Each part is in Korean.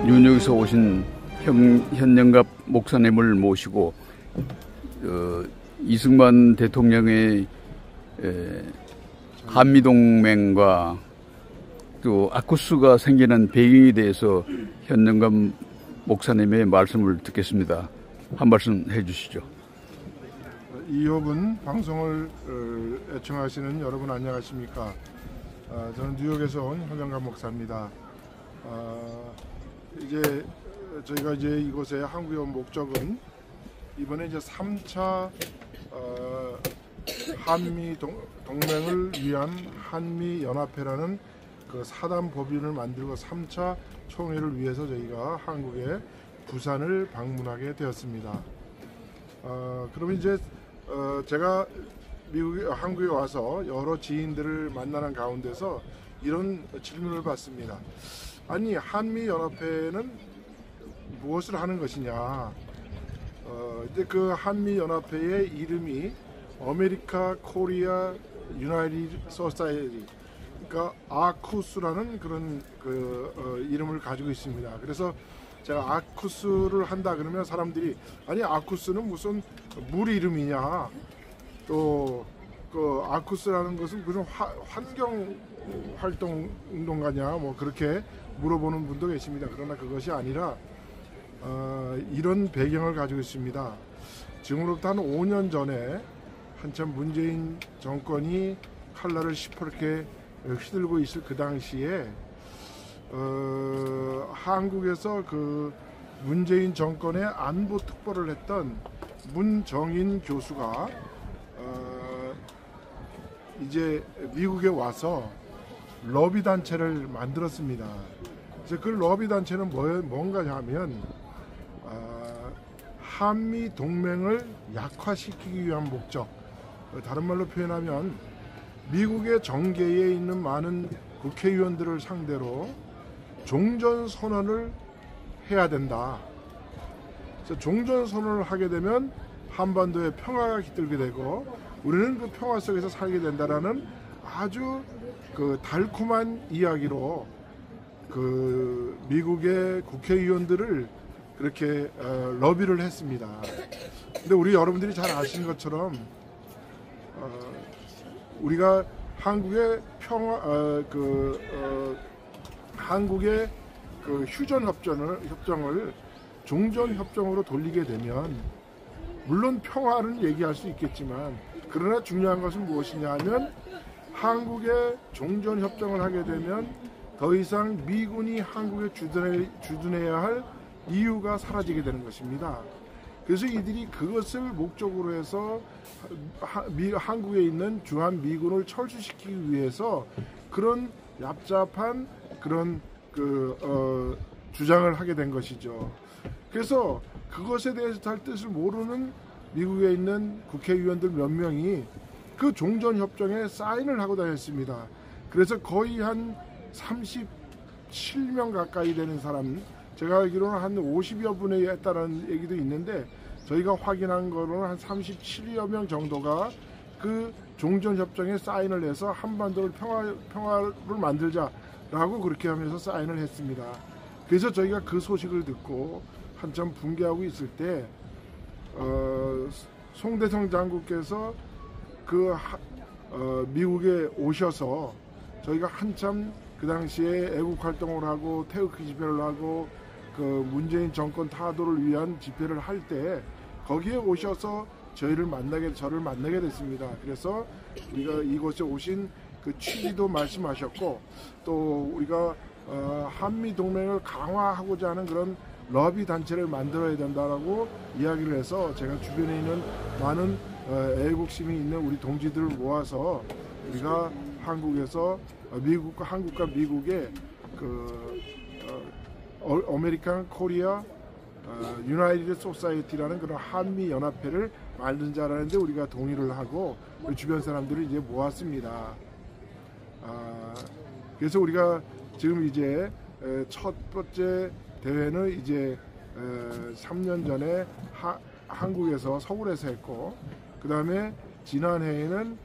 뉴욕에서 오신 현영갑 목사님을 모시고 이승만 대통령의 한미동맹과 또 아쿠스가 생기는 배경에 대해서 현영갑 목사님의 말씀을 듣겠습니다. 한 말씀 해주시죠. 이호분 방송을 애청하시는 여러분 안녕하십니까? 저는 뉴욕에서 온 현영갑 목사입니다. 이제 저희가 이제 이곳에 한국에 온 목적은 이번에 이제 3차 한미 동맹을 위한 한미 연합회라는 그 4단 법인을 만들고 3차 총회를 위해서 저희가 한국의 부산을 방문하게 되었습니다. 그러면 이제 제가 한국에 와서 여러 지인들을 만나는 가운데서 이런 질문을 받습니다. 아니, 한미연합회는 무엇을 하는 것이냐? 이제 그 한미연합회의 이름이 아메리카 코리아 유나이티드 소사이티, 그러니까 아쿠스라는 그런 이름을 가지고 있습니다. 그래서 제가 아쿠스를 한다 그러면 사람들이 아니, 아쿠스는 무슨 물 이름이냐? 또 그 아쿠스라는 것은 무슨 환경 활동 운동가냐? 뭐 그렇게 물어보는 분도 계십니다. 그러나 그것이 아니라 이런 배경을 가지고 있습니다. 지금으로부터 한 5년 전에 한참 문재인 정권이 칼날을 시퍼렇게 휘둘고 있을 그 당시에 한국에서 그 문재인 정권의 안보 특보를 했던 문정인 교수가 이제 미국에 와서 러비 단체를 만들었습니다. 그래서 그 러비 단체는 뭔가 하면 한미 동맹을 약화시키기 위한 목적, 다른 말로 표현하면 미국의 정계에 있는 많은 국회의원들을 상대로 종전선언을 해야 된다. 그래서 종전선언을 하게 되면 한반도에 평화가 깃들게 되고 우리는 그 평화 속에서 살게 된다라는 아주 그 달콤한 이야기로 그 미국의 국회의원들을 그렇게 러비를 했습니다. 근데 우리 여러분들이 잘 아시는 것처럼 우리가 한국의 한국의 그 휴전 협정을 종전 협정으로 돌리게 되면 물론 평화는 얘기할 수 있겠지만 그러나 중요한 것은 무엇이냐 하면 한국의 종전 협정을 하게 되면 더 이상 미군이 한국에 주둔해야 할 이유가 사라지게 되는 것입니다. 그래서 이들이 그것을 목적으로 해서 한국에 있는 주한 미군을 철수시키기 위해서 그런 얍삽한 그런 주장을 하게 된 것이죠. 그래서 그것에 대해서 잘 뜻을 모르는 미국에 있는 국회의원들 몇 명이 그 종전협정에 사인을 하고 다녔습니다. 그래서 거의 한 37명 가까이 되는 사람, 제가 알기로는 한 50여 분에 했다는 얘기도 있는데 저희가 확인한 거로는 한 37여 명 정도가 그 종전협정에 사인을 해서 한반도를 평화를 만들자라고 그렇게 하면서 사인을 했습니다. 그래서 저희가 그 소식을 듣고 한참 붕괴하고 있을 때 송대성 장군께서 미국에 오셔서 저희가 한참 그 당시에 애국 활동을 하고 태극기 집회를 하고 그 문재인 정권 타도를 위한 집회를 할 때 거기에 오셔서 저를 만나게 됐습니다. 그래서 우리가 이곳에 오신 그 취지도 말씀하셨고 또 우리가 한미 동맹을 강화하고자 하는 그런 러비 단체를 만들어야 된다라고 이야기를 해서 제가 주변에 있는 많은 애국심이 있는 우리 동지들을 모아서 우리가 한국에서 한국과 미국의 아메리칸 코리아 유나이티드 소사이티라는 그런 한미 연합회를 만들자라는데 우리가 동의를 하고 주변 사람들을 이제 모았습니다. 그래서 우리가 지금 이제 첫 번째 대회는 이제 3년 전에 한국에서 서울에서 했고 그 다음에 지난해에는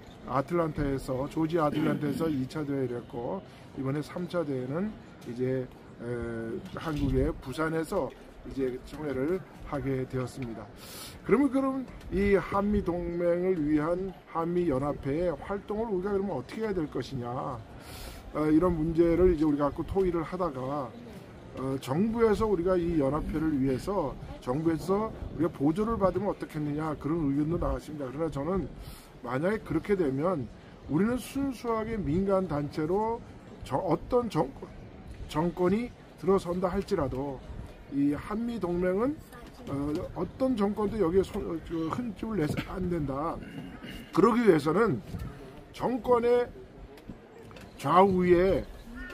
조지 아틀란타에서 2차 대회를 했고 이번에 3차 대회는 이제 한국의 부산에서 이제 총회를 하게 되었습니다. 그럼 이 한미 동맹을 위한 한미 연합회의 활동을 우리가 그러면 어떻게 해야 될 것이냐, 이런 문제를 이제 우리가 갖고 토의를 하다가 정부에서 우리가 이 연합회를 위해서 정부에서 우리가 보조를 받으면 어떻겠느냐, 그런 의견도 나왔습니다. 그러나 저는 만약에 그렇게 되면 우리는 순수하게 민간 단체로 어떤 정권이 들어선다 할지라도 이 한미 동맹은 어떤 정권도 여기에 흔집을 내서 안 된다. 그러기 위해서는 정권의 좌우에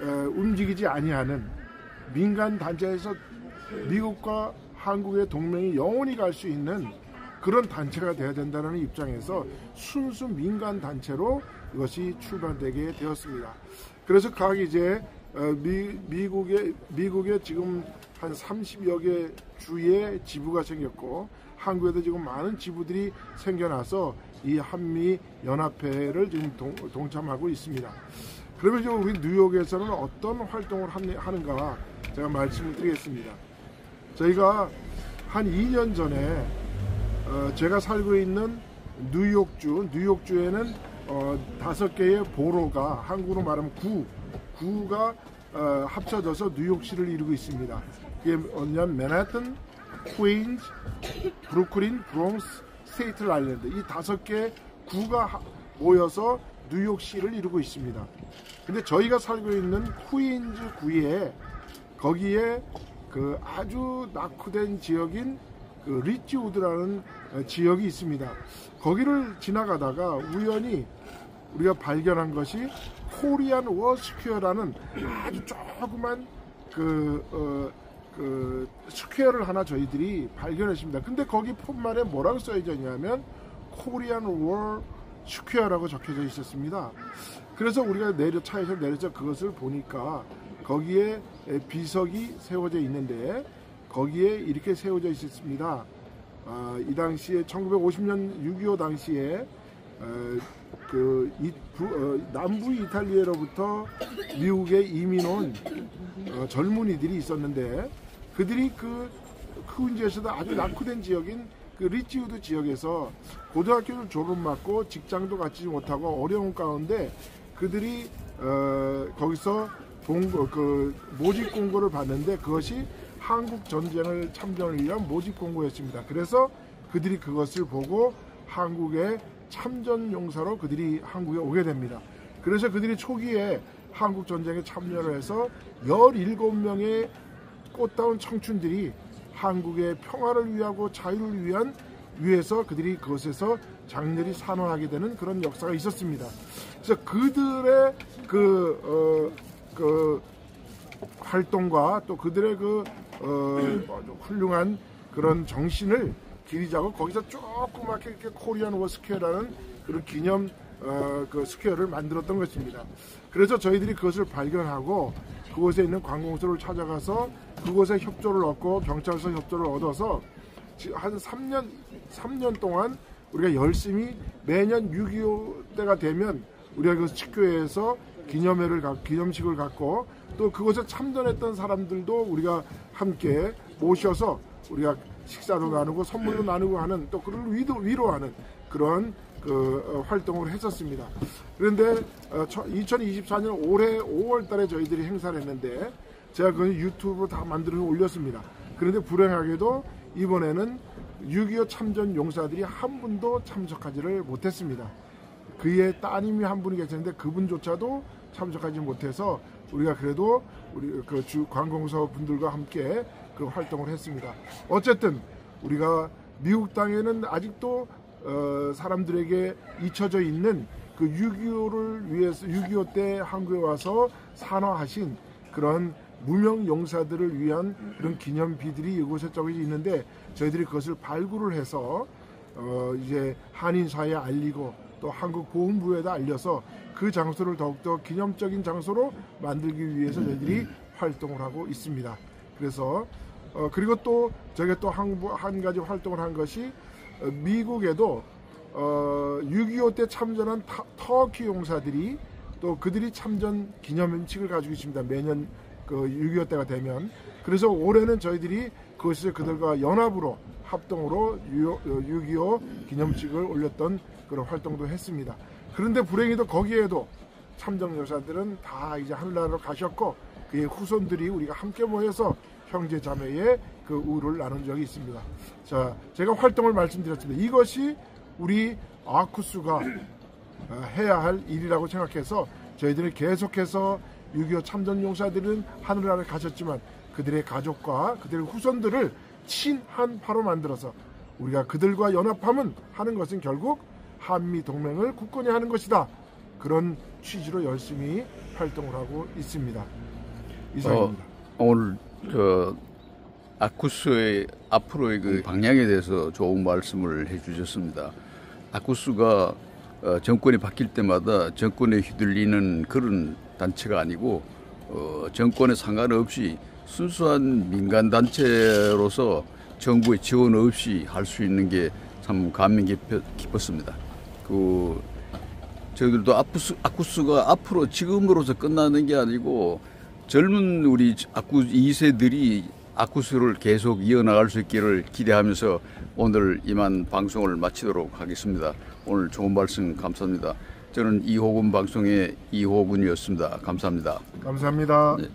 움직이지 아니하는 민간 단체에서 미국과 한국의 동맹이 영원히 갈 수 있는 그런 단체가 돼야 된다는 입장에서 순수 민간 단체로 이것이 출발되게 되었습니다. 그래서 각 이제 미국에 지금 한 30여 개 주의 지부가 생겼고, 한국에도 지금 많은 지부들이 생겨나서 이 한미 연합회를 지금 동참하고 있습니다. 그러면 이제 우리 뉴욕에서는 어떤 활동을 하는가 제가 말씀을 드리겠습니다. 저희가 한 2년 전에 제가 살고 있는 뉴욕주에는 5개의 보로가, 한국으로 말하면 구가 합쳐져서 뉴욕시를 이루고 있습니다. 그게 뭐냐면 맨해튼, 퀸즈, 브루클린, 브롱스, 스테이트 아일랜드, 이 5개 구가 모여서 뉴욕시를 이루고 있습니다. 근데 저희가 살고 있는 퀸즈 구에, 거기에 그 아주 낙후된 지역인 그 리치우드라는 지역이 있습니다. 거기를 지나가다가 우연히 우리가 발견한 것이 코리안 워 스퀘어라는 아주 조그만 그 스퀘어를 하나 저희들이 발견했습니다. 근데 거기 폿말에 뭐라고 써져 있냐면 코리안 워 스퀘어라고 적혀져 있었습니다. 그래서 우리가 차에서 내려서 그것을 보니까 거기에 비석이 세워져 있는데, 거기에 이렇게 세워져 있었습니다. 이 당시에 1950년 6.25 당시에 남부 이탈리아로부터 미국에 이민 온 젊은이들이 있었는데, 그들이 그 퀸즈에서도 아주 낙후된 지역인 그 리치우드 지역에서 고등학교를 졸업받고 직장도 갖지 못하고 어려운 가운데 그들이 거기서 모집 공고를 받는데, 그것이 한국 전쟁을 참전을 위한 모집 공고였습니다. 그래서 그들이 그것을 보고 한국의 참전 용사로 그들이 한국에 오게 됩니다. 그래서 그들이 초기에 한국 전쟁에 참여를 해서 17명의 꽃다운 청춘들이 한국의 평화를 위하고 자유를 위해서 그들이 그것에서 장렬히 산화하게 되는 그런 역사가 있었습니다. 그래서 그들의 그 활동과 또 그들의 훌륭한 그런 정신을 기리자고 거기서 조그맣게 이렇게 코리안 워 스퀘어라는 그런 기념 그 스퀘어를 만들었던 것입니다. 그래서 저희들이 그것을 발견하고 그곳에 있는 관공서를 찾아가서 그곳에 협조를 얻고 경찰서 협조를 얻어서 한 3년 동안 우리가 열심히 매년 6.25 때가 되면 우리가 그 식교회에서 기념식을 갖고 또 그곳에 참전했던 사람들도 우리가 함께 모셔서 우리가 식사도 나누고 선물도 나누고 하는, 또 그를 위로하는 그런 활동을 했었습니다. 그런데 2024년 올해 5월 달에 저희들이 행사를 했는데 제가 그 유튜브로 다 만들어서 올렸습니다. 그런데 불행하게도 이번에는 6.25 참전 용사들이 한 분도 참석하지를 못했습니다. 그의 따님이 한 분이 계셨는데 그분조차도 참석하지 못해서 우리가 그래도 우리 관공서 분들과 함께 그 활동을 했습니다. 어쨌든 우리가 미국 땅에는 아직도 사람들에게 잊혀져 있는 그 6.25를 위해서 6.25 때 한국에 와서 산화하신 그런 무명 용사들을 위한 그런 기념비들이 이곳에 저기 있는데, 저희들이 그것을 발굴을 해서 이제 한인 사회에 알리고 또 한국 보훈부에다 알려서 그 장소를 더욱더 기념적인 장소로 만들기 위해서 저희들이 활동을 하고 있습니다. 그래서 그리고 또 저희가 또 한 가지 활동을 한 것이 미국에도 6.25 때 참전한 터키 용사들이 또 그들이 참전 기념식을 가지고 있습니다. 매년 그 6.25 때가 되면. 그래서 올해는 저희들이 그들과 연합으로 합동으로 6.25 기념식을 올렸던 그런 활동도 했습니다. 그런데 불행히도 거기에도 참정여사들은 다 이제 하늘나라로 가셨고 그의 후손들이 우리가 함께 모여서 형제 자매의 그 우를 나눈 적이 있습니다. 자, 제가 활동을 말씀드렸습니다. 이것이 우리 아쿠스가 해야 할 일이라고 생각해서 저희들이 계속해서 6.25 참전용사들은 하늘나라에 가셨지만 그들의 가족과 그들의 후손들을 친한파로 만들어서 우리가 그들과 연합하면 하는 것은 결국 한미 동맹을 굳건히 하는 것이다. 그런 취지로 열심히 활동을 하고 있습니다. 이상입니다. 오늘 아쿠스의 앞으로의 그 방향에 대해서 좋은 말씀을 해주셨습니다. 아쿠스가 정권이 바뀔 때마다 정권에 휘둘리는 그런 단체가 아니고 정권에 상관없이 순수한 민간 단체로서 정부의 지원 없이 할 수 있는 게 참 감명 깊었습니다. 저희들도 아쿠스가 앞으로 지금으로서 끝나는 게 아니고 젊은 우리 아쿠스 2세들이 아쿠스를 계속 이어나갈 수 있기를 기대하면서 오늘 이만 방송을 마치도록 하겠습니다. 오늘 좋은 말씀 감사합니다. 저는 이호군 방송의 이호군이었습니다. 감사합니다. 감사합니다. 네.